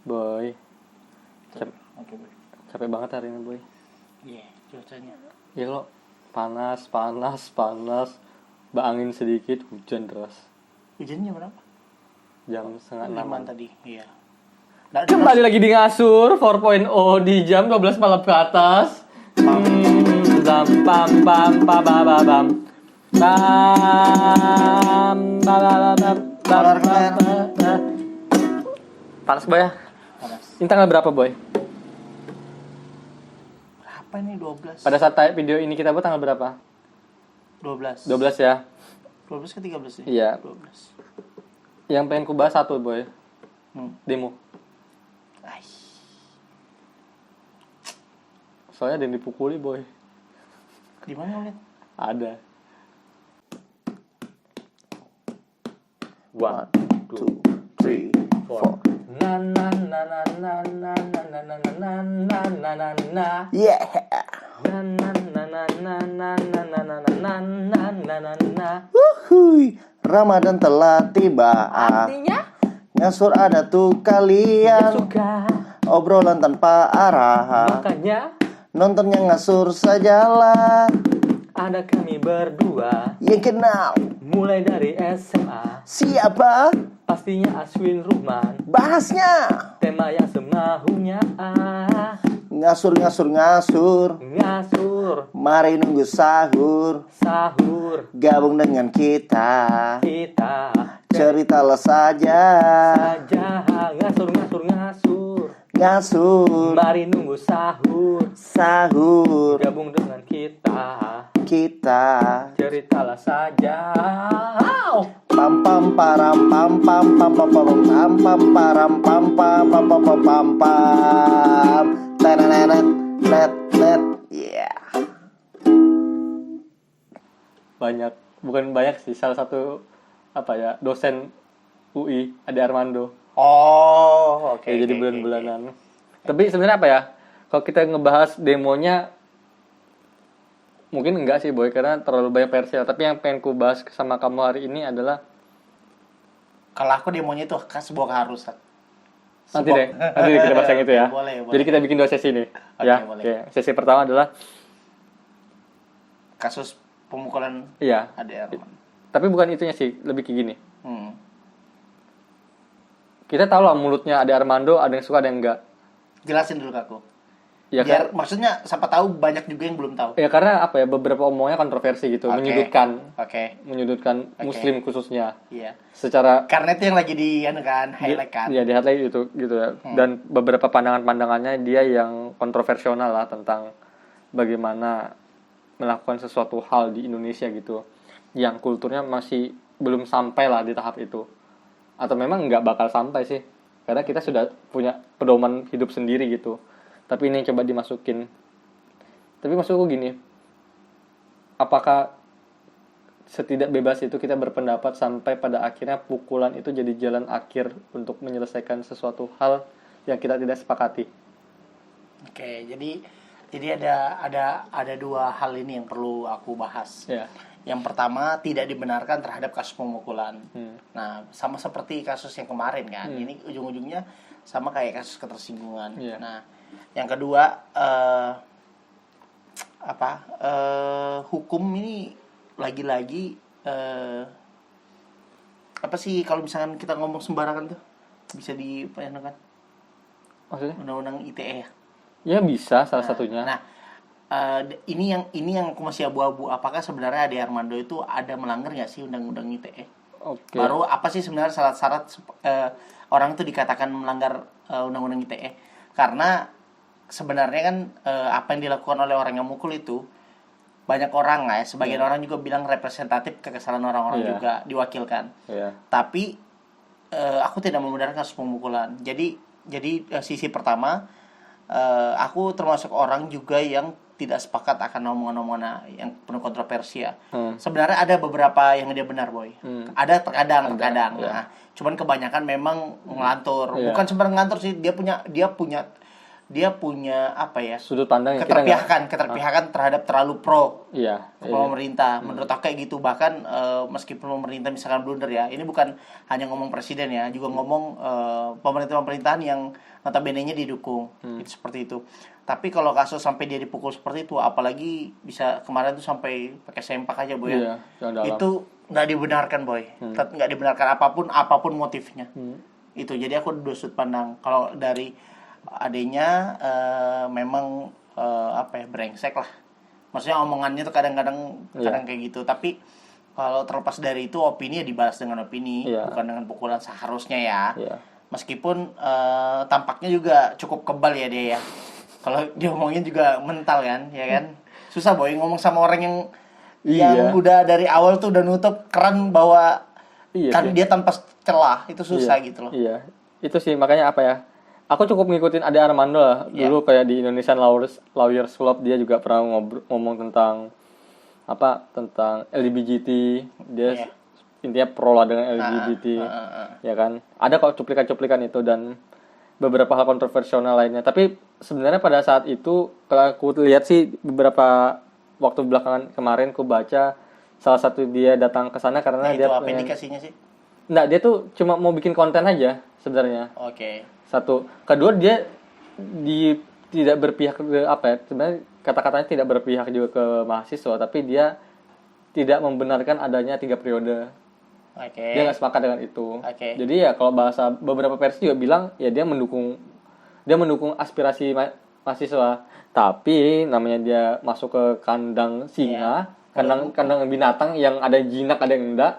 Boy, Oke, Boy. capek banget hari ini, Boy. Iya, cuacanya. Ya lo, panas, angin sedikit, hujan deras. Hujannya berapa? Jam setengah 5 6. tadi, iya. Kembali lagi di Ngasur 4.0 di jam 12 malam ke atas. Pam pam pam pam pam pam. Panas, Boy ya? Panas. Ini tanggal berapa, Boy? Berapa ini? 12. Pada saat video ini kita buat tanggal berapa? 12. 12 ya? 12 ke 13 ya? Iya. 12. Yang pengen ku bahas satu, Boy. Demo. Aish. Soalnya ada yang dipukuli, Boy. Di mana lihat? Ada. 1, 2, 3, 4. Na na na na na na na na na na na na na na. Yeah. Na na na na na na na na na na na na na na. Wuhui, Ramadan telah tiba. Artinya Ngasur ada tuh kalian. suka. Obrolan tanpa arah. Makanya Nontonnya ngasur sajalah. ada kami berdua. Yang kenal Mulai dari SMA. siapa? Pastinya Aswin Ruhman. Bahasnya Tema yang semahunya. ngasur. Ngasur. Mari nunggu sahur. Sahur. Gabung dengan kita. Kita Ceritalah saja. saja. Ngasur. Ngasur. Mari nunggu sahur. Sahur. Gabung dengan kita. Kita. Ceritalah saja. Pam pam param pam pam pam pam pam pam pam param pam pam pam pam pam pam pam. Tenenet net net. Yeah. Bukan banyak sih, salah satu dosen UI, Ade Armando. Oh, oke. Jadi bulan-bulanan. Tapi sebenarnya kalau kita ngebahas demonya mungkin enggak sih, Boy, karena terlalu banyak versi. Tapi yang pengen ku bahas sama kamu hari ini adalah Kalau aku demonya itu sebuah keharusan. nanti kita bahas yang itu ya. Boleh. Jadi kita bikin 2 sesi nih. Boleh. Oke. Sesi pertama adalah Kasus pemukulan iya. Ade Armando. Tapi bukan itunya sih, lebih kayak gini. Kita tahu lah mulutnya Ade Armando, ada yang suka, ada yang enggak. Jelasin dulu ke aku. Ya, Biar maksudnya siapa tahu banyak juga yang belum tahu. ya karena beberapa omongnya kontroversi gitu, menyudutkan Muslim khususnya. Iya. Secara Karena itu yang lagi di highlight kan. Iya, di highlight itu gitu ya. Dan beberapa pandangannya dia yang kontroversial lah tentang bagaimana melakukan sesuatu hal di Indonesia gitu, yang kulturnya masih belum sampai lah di tahap itu. Atau memang nggak bakal sampai sih, karena kita sudah punya pedoman hidup sendiri gitu. Tapi ini coba dimasukin. Tapi maksudku gini, apakah setidak bebas itu kita berpendapat sampai pada akhirnya pukulan itu jadi jalan akhir untuk menyelesaikan sesuatu hal yang kita tidak sepakati? Oke, jadi ada 2 hal ini yang perlu aku bahas. Ya. Yang pertama, tidak dibenarkan terhadap kasus pemukulan. Nah, sama seperti kasus yang kemarin kan. Ini ujung-ujungnya sama kayak kasus ketersinggungan. Yeah. Nah, yang kedua, hukum ini lagi-lagi apa sih kalau misalkan kita ngomong sembarangan tuh bisa dipayakan? Maksudnya? Undang-undang ITE ya. Ya bisa salah satunya. Nah, ini yang aku masih abu-abu. Apakah sebenarnya Ade Armando itu ada melanggar nggak sih undang-undang ITE? Oke. Baru apa sih sebenarnya syarat-syarat orang itu dikatakan melanggar undang-undang ITE? Karena sebenarnya kan apa yang dilakukan oleh orang yang mukul itu banyak orang lah ya. Sebagian orang juga bilang representatif kekesalan orang-orang juga diwakilkan. Tapi aku tidak membenarkan kasus pemukulan. Jadi sisi pertama, aku termasuk orang juga yang tidak sepakat akan omongan-omongan yang penuh kontroversi ya. Sebenarnya ada beberapa yang dia benar, Boy. Ada terkadang. Nah, cuman kebanyakan memang ngelantur. Bukan sebenarnya ngelantur sih, dia punya dia punya apa ya? Sudut pandang yang kita nggak. Keterpihakan terhadap terlalu pro Iya. pemerintah. Menurut aku kayak gitu. Bahkan meskipun pemerintah misalkan blunder ya, ini bukan hanya ngomong presiden ya, juga ngomong pemerintahan yang notabene-nya didukung. Itu seperti itu. Tapi kalau kasus sampai dia dipukul seperti itu, apalagi bisa kemarin tuh sampai pakai sempak aja, Boy. Iya, yang dalam. Itu nggak dibenarkan, Boy. Nggak dibenarkan apapun motifnya. Itu jadi aku dua sudut pandang. Kalau dari adanya memang apa ya, brengsek lah. Maksudnya omongannya tuh kadang-kadang kayak gitu. Tapi kalau terlepas dari itu, opini ya dibalas dengan opini, bukan dengan pukulan seharusnya ya. Meskipun tampaknya juga cukup kebal ya dia ya. Kalau dia ngomongin juga mental kan, ya kan. Susah, Boy, ngomong sama orang yang udah dari awal tuh udah nutup keran bahwa kan dia tanpa celah, itu susah gitu loh. Iya. Itu sih makanya apa ya? Aku cukup ngikutin Ade Armando lah. Dulu kayak di Indonesian Lawyers Club dia juga pernah ngomong tentang tentang LGBT. Dia intinya pro lah dengan LGBT. Ya kan? Ada kok cuplikan-cuplikan itu dan beberapa hal kontroversial lainnya. Tapi sebenarnya pada saat itu kalau aku lihat sih beberapa waktu belakangan kemarin aku baca salah satu dia datang ke sana karena dia apa indikasinya sih? Enggak, dia tuh cuma mau bikin konten aja sebenarnya. Oke. Satu, kedua dia tidak berpihak ke sebenarnya kata-katanya tidak berpihak juga ke mahasiswa, tapi dia tidak membenarkan adanya 3 periode. Dia nggak sepakat dengan itu. Jadi ya kalau bahasa beberapa versi juga bilang ya dia mendukung aspirasi mahasiswa, tapi namanya dia masuk ke kandang singa, kandang binatang yang ada jinak ada yang enggak.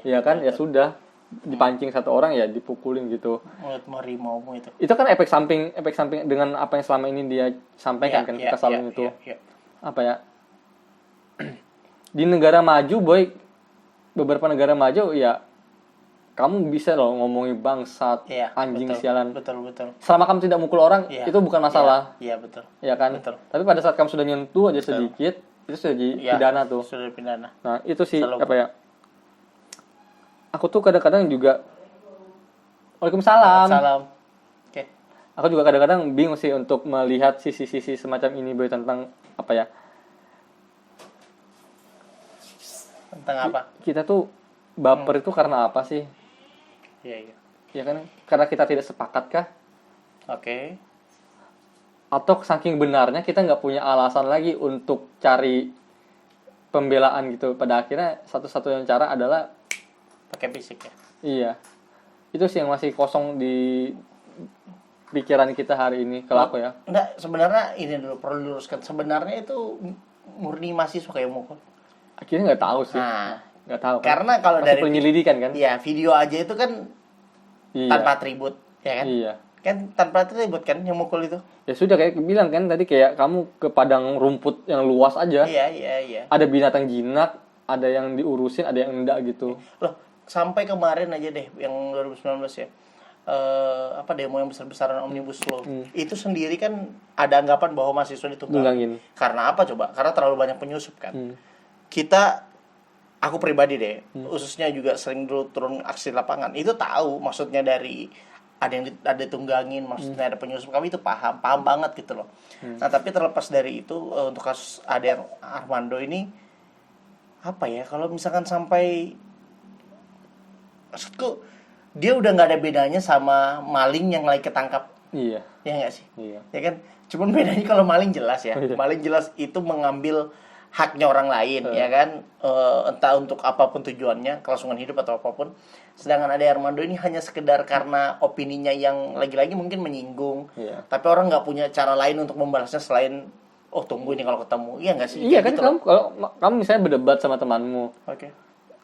Ya kan, ya sudah dipancing satu orang ya dipukulin gitu. Mulut harimaumu itu. Itu kan efek samping dengan apa yang selama ini dia sampaikan kan kekesalan itu. Apa ya? Di negara maju, Boy, beberapa negara maju ya kamu bisa loh ngomongin bangsat, anjing, sialan. Betul. Selama kamu tidak mukul orang, itu bukan masalah. Iya, betul. Ya kan? Betul. Tapi pada saat kamu sudah nyentuh aja sedikit, itu sudah pidana tuh. Sudah pidana. Nah, itu sih apa ya? Aku tuh kadang-kadang juga Waalaikumsalam. Oke. Aku juga kadang-kadang bingung sih untuk melihat sisi-sisi semacam ini, Boy, tentang apa ya? Tentang apa? Kita tuh baper itu karena apa sih? Iya. Ya kan? Karena kita tidak sepakat kah? Oke. Atau saking benarnya kita nggak punya alasan lagi untuk cari pembelaan gitu. Pada akhirnya satu-satunya cara adalah pakai fisik ya. Iya. Itu sih yang masih kosong di pikiran kita hari ini kalau aku ya. Enggak, sebenarnya ini dulu perlu diluruskan. Sebenarnya itu murni mahasiswa kayak mukul. Akhirnya nggak tahu sih. Nggak tahu kan. Karena kalau masih dari penyelidikan kan. Iya, video aja itu kan tanpa atribut, ya kan? Iya. Kan tanpa atribut kan yang mukul itu. Ya sudah kayak bilang kan tadi kayak kamu ke padang rumput yang luas aja. Iya. Ada binatang jinak, ada yang diurusin, ada yang enggak gitu. Loh, sampai kemarin aja deh yang 2019 ya. Demo yang besar-besaran Omnibus Law. Itu sendiri kan ada anggapan bahwa mahasiswa ditunggangin. Karena apa coba? Karena terlalu banyak penyusup kan. Aku pribadi deh, khususnya juga sering dulu turun aksi lapangan. Itu tahu maksudnya dari ada tunggangin, maksudnya ada penyusup, kami itu paham banget gitu loh. Nah, tapi terlepas dari itu, untuk kasus Ade Armando ini apa ya, kalau misalkan sampai, maksudku dia udah nggak ada bedanya sama maling yang lagi ketangkap. Iya. Ya nggak sih? Iya. Ya kan? Cuman bedanya kalau maling jelas ya. Maling jelas itu mengambil haknya orang lain, ya kan, entah untuk apapun tujuannya, kelangsungan hidup atau apapun. Sedangkan Ade Armando ini hanya sekedar karena opininya yang lagi-lagi mungkin menyinggung, tapi orang nggak punya cara lain untuk membalasnya selain tunggu ini kalau ketemu. Iya nggak sih? Iya kan, gitu kalau kamu misalnya berdebat sama temanmu,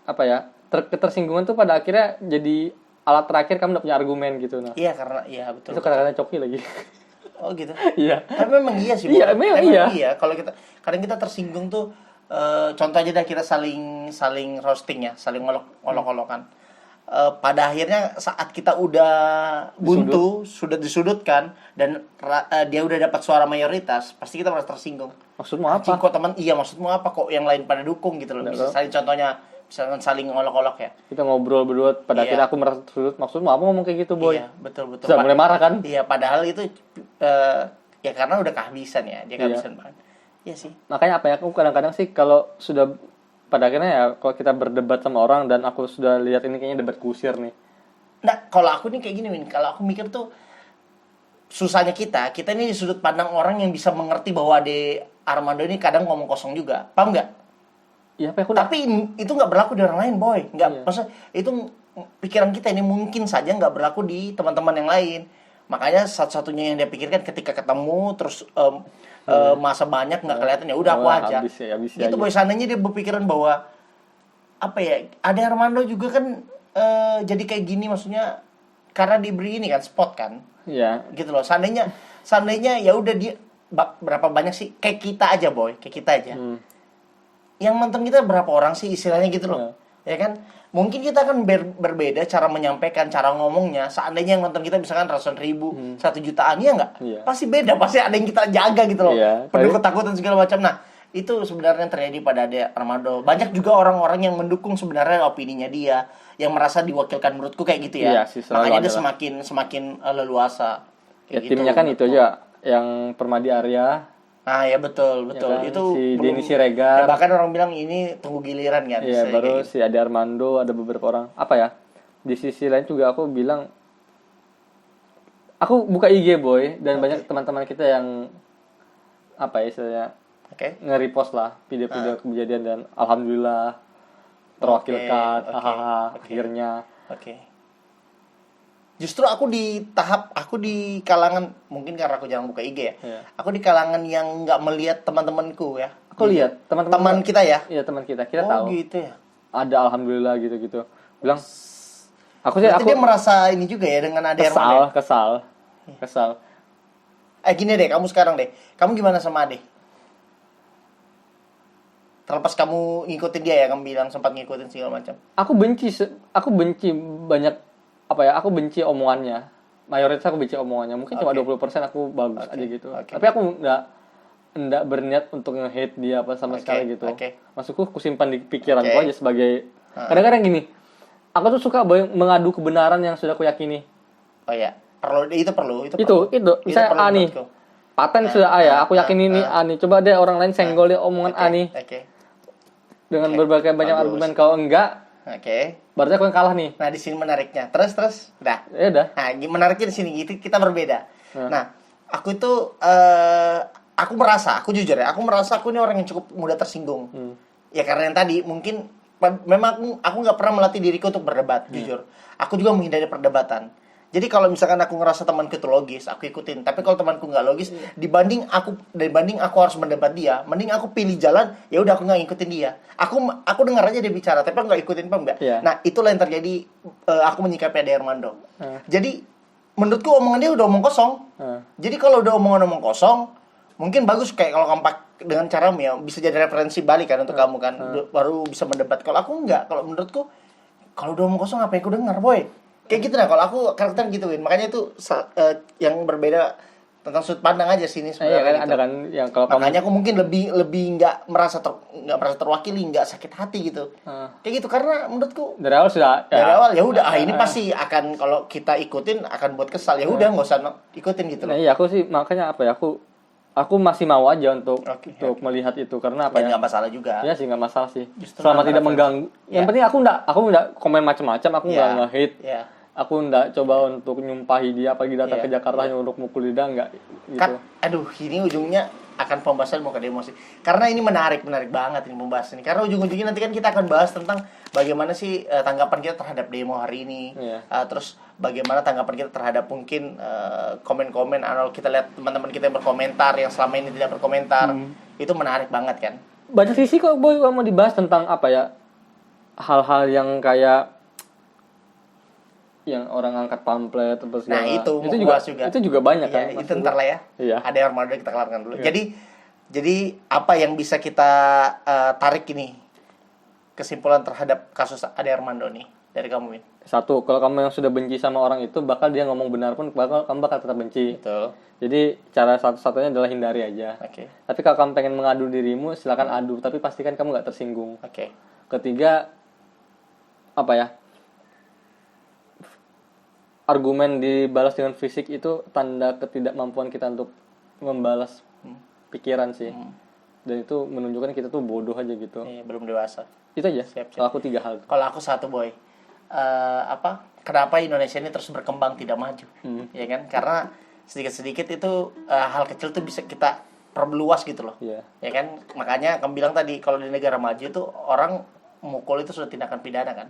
apa ya, ketersinggungan tuh pada akhirnya jadi alat terakhir kamu udah punya argumen gitu. Nah, iya, karena betul. Itu kadang-kadang coki lagi. Oh gitu. Iya. Tapi memang iya sih. Iya, memang iya. Kalau kadang kita tersinggung tuh, contoh aja dah, kita saling roasting ya, saling ngolok-ngolokan. Pada akhirnya saat kita udah buntu, sudah disudutkan dan dia udah dapat suara mayoritas, pasti kita merasa tersinggung. Maksudmu apa? Kok teman? Iya, maksudmu apa kok yang lain pada dukung gitu loh. Bisa saling contohnya, misalkan saling ngolok-ngolok ya. Kita ngobrol berdua, pada akhirnya aku merasa tersudut. Maksudmu apa ngomong kayak gitu, Boy? Iya, betul. Sudah mulai marah kan? Iya, padahal itu Ya karena udah kehabisan ya, dia kehabisan bahan. Iya sih. Makanya apa ya, aku kadang-kadang sih kalau sudah pada akhirnya ya kalau kita berdebat sama orang dan aku sudah lihat ini kayaknya debat kusir nih. Nah, kalau aku nih kayak gini, Win. Kalau aku mikir tuh susahnya kita ini di sudut pandang orang yang bisa mengerti bahwa Ade Armando ini kadang ngomong kosong juga. Paham nggak? Iya, apa aku Tapi itu nggak berlaku di orang lain, boy. Nggak, Iya. maksudnya itu pikiran kita ini mungkin saja nggak berlaku di teman-teman yang lain. Makanya satu-satunya yang dia pikirkan ketika ketemu terus masa banyak nggak kelihatan, ya udah aku aja. Habis Gitu, boy. Seandainya dia berpikiran bahwa apa ya, Ade Armando juga kan jadi kayak gini, maksudnya karena diberi ini kan spot kan. Iya. Gitu loh. Seandainya ya udah dia berapa banyak sih, kayak kita aja, boy, kayak kita aja. Yang nonton kita berapa orang sih istilahnya gitu loh. Ya kan? Mungkin kita akan berbeda cara menyampaikan, cara ngomongnya. Seandainya yang nonton kita misalkan ratusan ribu, 1 jutaan, ya nggak? Iya. Pasti beda, pasti ada yang kita jaga gitu loh. Iya. Penuh ketakutan segala macam. Nah, itu sebenarnya yang terjadi pada Ade Armando. Banyak juga orang-orang yang mendukung sebenarnya opininya dia, yang merasa diwakilkan, menurutku kayak gitu ya. Iya sih, selalu Makanya dia ada lah. semakin leluasa. Ya, Kayak timnya kan itu menurutku. aja yang Permadi Arya. Nah, ya betul. Ya kan? Itu Si belum- Denny Siregar. ya, bahkan orang bilang ini tunggu giliran kan. Iya, Kayak baru gitu. si Ade Armando, ada beberapa orang. Apa ya? Di sisi lain juga aku bilang, aku buka IG, boy, dan banyak teman-teman kita yang apa ya istilahnya, Oke. nge-repost lah video-video kejadian dan alhamdulillah terwakilkan. Oke, Hahaha, oke. akhirnya. Oke. Justru aku di kalangan, mungkin karena aku jarang buka IG ya. Iya. Aku di kalangan yang nggak melihat teman-temanku ya. Aku lihat Teman teman-teman kita ya. Iya, teman kita Oh tahu. gitu ya. Ada alhamdulillah gitu-gitu. Bilang aku sih Berarti aku dia merasa ini juga ya dengan Ade Armando. kesal. Gini deh, kamu sekarang deh. Kamu gimana sama Ade? Terlepas kamu ngikutin dia ya, kamu bilang sempat ngikutin segala macam. Aku benci banyak apa ya, aku benci omongannya. Mayoritas aku benci omongannya. Mungkin cuma Oke. 20% aku bagus Oke, aja gitu. oke. Tapi aku enggak berniat untuk nge-hate dia apa sama Oke, sekali gitu. oke. Maksudku aku simpan di pikiranku Oke. aja sebagai kadang-kadang gini. Aku tuh suka mengadu kebenaran yang sudah aku yakini. Oh ya, itu perlu. Itu misalnya perlu A nih. menurutku. Paten sudah A ya, aku yakin ini A nih. Coba deh orang lain senggol dia omongan A nih. Oke. Dengan Oke, berbagai banyak bagus. argumen. Kalau enggak, Oke. berarti aku yang kalah nih. Nah, di sini menariknya. Terus, udah. Ya udah. Nah, menariknya di sini kita berbeda. Nah. Nah, aku itu aku jujur ya, aku merasa aku ini orang yang cukup mudah tersinggung. Ya karena yang tadi mungkin memang aku nggak pernah melatih diriku untuk berdebat, jujur. Aku juga menghindari perdebatan. Jadi kalau misalkan aku ngerasa temanku itu logis, aku ikutin. Tapi kalau temanku nggak logis, dibanding aku harus mendebat dia, mending aku pilih jalan, ya udah aku nggak ngikutin dia. Aku dengar aja dia bicara, tapi aku nggak ikutin, paham nggak? Iya. Nah, itulah yang terjadi. Aku menyikapi Ade Armando. Jadi menurutku omongan dia udah omong kosong. Jadi kalau udah omong kosong, mungkin bagus kayak kalau kamu dengan caramu ya, bisa jadi referensi balik kan untuk kamu kan, baru bisa mendebat. Kalau aku enggak, kalau menurutku kalau udah omong kosong apa yang aku dengar, boy? Kayak gitu. Nah, kalau aku karakter gituin. Makanya itu yang berbeda tentang sudut pandang aja sini Iya sebenarnya. kan, gitu. ada kan yang kalau kamu Makanya aku mungkin lebih nggak merasa terwakili, nggak sakit hati gitu. Kayak gitu karena menurutku dari awal sudah dari awal ya udah ini pasti akan, kalau kita ikutin akan buat kesal, ya udah nggak usah ikutin gitu Nah loh. iya, aku sih makanya apa ya, aku masih mau aja untuk Oke. melihat itu karena apa Ya ya? nggak masalah juga. Iya sih, nggak masalah sih. Justru Selama antara tidak friends. mengganggu. Yang Ya. penting aku nggak komen macam-macam, aku nggak Ya. nge-hate. Ya. Aku nggak coba untuk nyumpahi dia apalagi datang Iya. ke Jakarta hanya untuk mukul dia, nggak gitu. Kan, aduh, ini ujungnya akan pembahasan mau ke emosi. Karena ini menarik banget ini pembahasan ini. Karena ujung-ujungnya nanti kan kita akan bahas tentang bagaimana sih tanggapan kita terhadap demo hari ini. Iya. Terus bagaimana tanggapan kita terhadap mungkin komen-komen atau kita lihat teman-teman kita yang berkomentar yang selama ini tidak berkomentar. Itu menarik banget kan. Banyak sisi kok boy kalau mau dibahas tentang apa ya, hal-hal yang kayak yang orang angkat pamflet terus Nah, itu mau juga bahas juga. itu juga banyak kan. Iya, itu ntar lah ya. Iya. Ada Armando kita kelarkan dulu. Iya. Jadi apa yang bisa kita tarik ini kesimpulan terhadap kasus Ade Armando nih dari kamu, Min? Satu, kalau kamu yang sudah benci sama orang itu, bakal dia ngomong benar pun kamu bakal tetap benci. Betul. Jadi cara satu-satunya adalah hindari aja. Oke. Tapi kalau kamu pengen mengadu dirimu, silakan adu, tapi pastikan kamu nggak tersinggung. Oke. Ketiga, apa ya? Argumen dibalas dengan fisik itu tanda ketidakmampuan kita untuk membalas pikiran sih. Dan itu menunjukkan kita tuh bodoh aja gitu. Belum dewasa. Itu aja. Siap. Kalau aku 3 hal. Kalau aku satu, Boy. Kenapa Indonesia ini terus berkembang tidak maju? Ya kan? Karena sedikit-sedikit itu hal kecil tuh bisa kita perluas gitu loh. Iya. Ya kan? Makanya kamu bilang tadi kalau di negara maju tuh orang mukul itu sudah tindakan pidana kan.